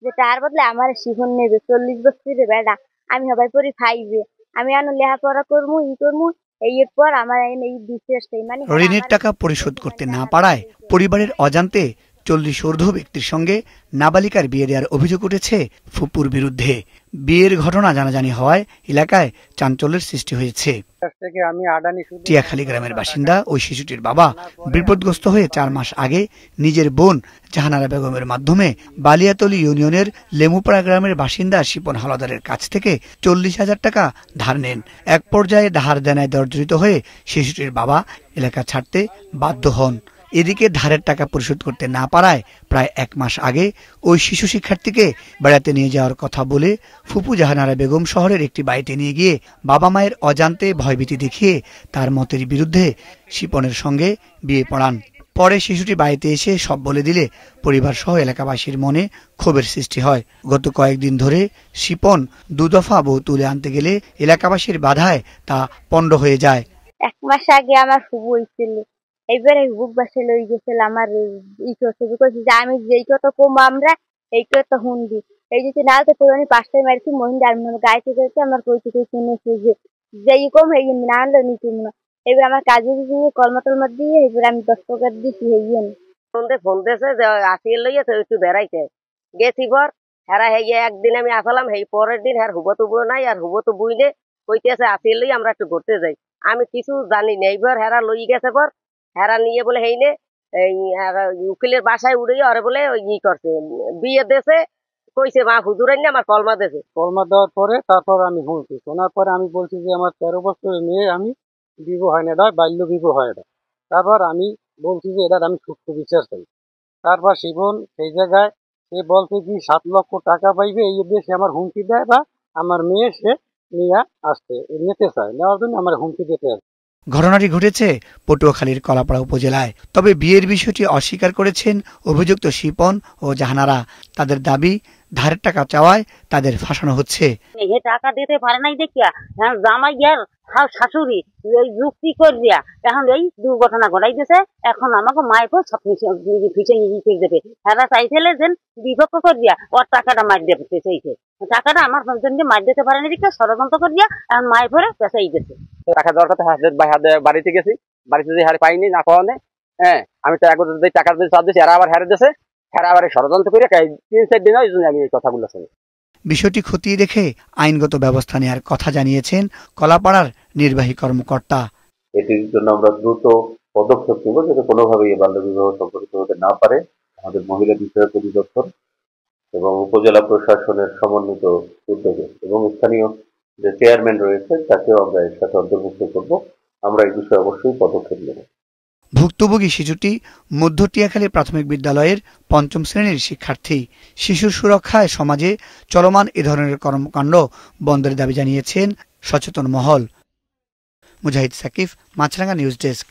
যে তার বদলে আমার শিখন নেবে 40 বছরের বেড়া আমি হবাই পড়ি 5-এ আমি আনো লেখাপড়া করবো এই পর আমার এই বিশেষ মানে ঋণের টাকা পরিশোধ করতে না পারায় পরিবারের অজান্তে 40 ঊর্ধ্ব ব্যক্তির সঙ্গে নাবালিকার বিয়ে দেওয়ার অভিযোগ উঠেছে ফুপুর বিরুদ্ধে। বিয়ের ঘটনা জানাজানি হওয়ায় এলাকায় চাঞ্চল্যের সৃষ্টি হয়েছে। টিয়াখালী গ্রামের বাসিন্দা ওই শিশুটির বাবা বিপদগ্রস্ত হয়ে 4 মাস আগে নিজের বোন জাহানারা বেগমের মাধ্যমে বালিয়াতলী ইউনিয়নের লেমুপাড়া গ্রামের বাসিন্দা শিপন হাওলাদারের কাছ থেকে 40,000 টাকা ধার নেন। এক পর্যায়ে ধার দেনায় জর্জরিত হয়ে শিশুটির বাবা এলাকা ছাড়তে বাধ্য হন। এদিকে ধারের টাকা পরিশোধ করতে না পারায় প্রায় 1 মাস আগে ওই শিশু শিক্ষার্থীকে বেড়াতে নিয়ে যাওয়ার কথা বলে ফুপু জাহানারা বেগম শহরের একটি বাড়িতে নিয়ে গিয়ে বাবা মায়ের অজান্তে ভয়ভীতি দেখিয়ে তার মতের বিরুদ্ধে শিপনের সঙ্গে বিয়ে পড়ান। পরে শিশুটি বাড়িতে এসে সব বলে দিলে পরিবার সহ এলাকাবাসীর মনে ক্ষোভের সৃষ্টি হয়। গত কয়েকদিন ধরে শিপন 2 দফা বউ তুলে আনতে গেলে এলাকাবাসীর বাধায় তা পণ্ড হয়ে যায়। 1 মাস আগে আমার ফুপু হয়েছিল, এইবারে বুক বাসে লই গেছিল আমার যে আমি যেই কথা কম আমরা এই কথা হুন্দি এই যে নালতে পুরানি 5টায় মারছি মহিন্দা আর গায়ে থেকে আমার কইতে শুনেছি যে যেই কম এই না আনলো নিচে না। এবার আমার কাজে দিয়ে কলমাটল মার দিয়ে এবার আমি 10 টাকা দিছি হইয়েন ফোন দিয়েছে যে আসিয়ে লইয়া তো একটু বেড়াইতে গেছি পর হেরা হেয়ে একদিন আমি আসালাম এই পরের দিন হ্যাঁ হুবো তো বুড়ো নাই আর হুবো তো বুইলে কইতেছে আসিয়ে লই আমরা একটু ঘুরতে যাই। আমি কিছু জানি না, এইবার হেরা লই গেছে পর হেরা নিয়ে বলে হেইনে এই উকিলের বাসায় উড়ে ওরে বলে ওই ই করছে বিয়ে দেশে কইছে মা হুজুরাই না আমার কলমা দেশে কলমা দেওয়ার পরে তারপর আমি শুনছি শোনার পরে আমি বলছি যে আমার 13 বছরের মেয়ে আমি বিবাহ হয় না, এটা বাল্য বিবাহ হয় এটা। তারপর আমি বলছি যে এটা আমি সুস্থ বিচার চাই। তারপর শিবন সেই জায়গায় সে বলছে কি 7 লক্ষ টাকা পাইবে এই দেশে আমার হুমকি দেয় বা আমার মেয়ে সে নিয়ে আসতে নিতে চায়, নেওয়ার জন্য আমার হুমকি দিতে আসে। ঘটনাটি ঘটেছে পটুয়াখালীর কলাপাড়া উপজেলায়। তবে বিয়ের বিষয়টি অস্বীকার করেছেন অভিযুক্ত শিপন ও জাহানারা। তাদের দাবি ধারের টাকা চাওয়ায় তাদের ফাঁসানো হচ্ছে। এই টাকা দিতে পারে নাই দেখিয়া জামাই আর শাশুড়ি এই যুক্তি করিয়া এখন এই দুর্ঘটনা ঘটাই দিয়েছে। এখন আমাকে মায়ের সব পিছিয়ে নিয়ে দেবে। এরা চাইছিলে যে বিভক্ত করিয়া ওর টাকাটা মার দিতে চাইছে, টাকাটা আমার জন্য মার দিতে পারে না দেখিয়া ষড়যন্ত্র করিয়া এখন মায়ের পরে পেঁচাই গেছে। টাকা দেওয়ার কথা বাড়িতে গেছি, বাড়িতে যে হারে পাইনি না পাওয়া নেই। হ্যাঁ আমি তো টাকা চাপ দিয়েছি, এরা আবার হারে দিয়েছে, এরা আবার ষড়যন্ত্র করে 3-4 দিন আমি এই কথাগুলো শুনি। বিষয়টি খতিয়ে দেখে আইনগত ব্যবস্থা নেওয়ার কথা জানিয়েছেন কলাপাড়ার নির্বাহী কর্মকর্তা। এটির জন্য আমরা দ্রুত পদক্ষেপ নেব যাতে কোনোভাবেই এই বাল্যবিবাহ সংঘটিত হতে না পারে। আমাদের মহিলা বিষয়ক অধিদপ্তর এবং উপজেলা প্রশাসনের সমন্বিত উদ্যোগে এবং স্থানীয় যে চেয়ারম্যান রয়েছে তাকেও আমরা এর সাথে অন্তর্ভুক্ত করব। আমরা এই বিষয়ে অবশ্যই পদক্ষেপ নেব। ভুক্তভোগী শিশুটি মধ্য টিয়াখালী প্রাথমিক বিদ্যালয়ের 5ম শ্রেণীর শিক্ষার্থী। শিশুর সুরক্ষায় সমাজে চলমান এ ধরনের কর্মকাণ্ড বন্ধের দাবি জানিয়েছেন সচেতন মহল। মুজাহিদ সাকিব, মাছরাঙ্গা নিউজ ডেস্ক।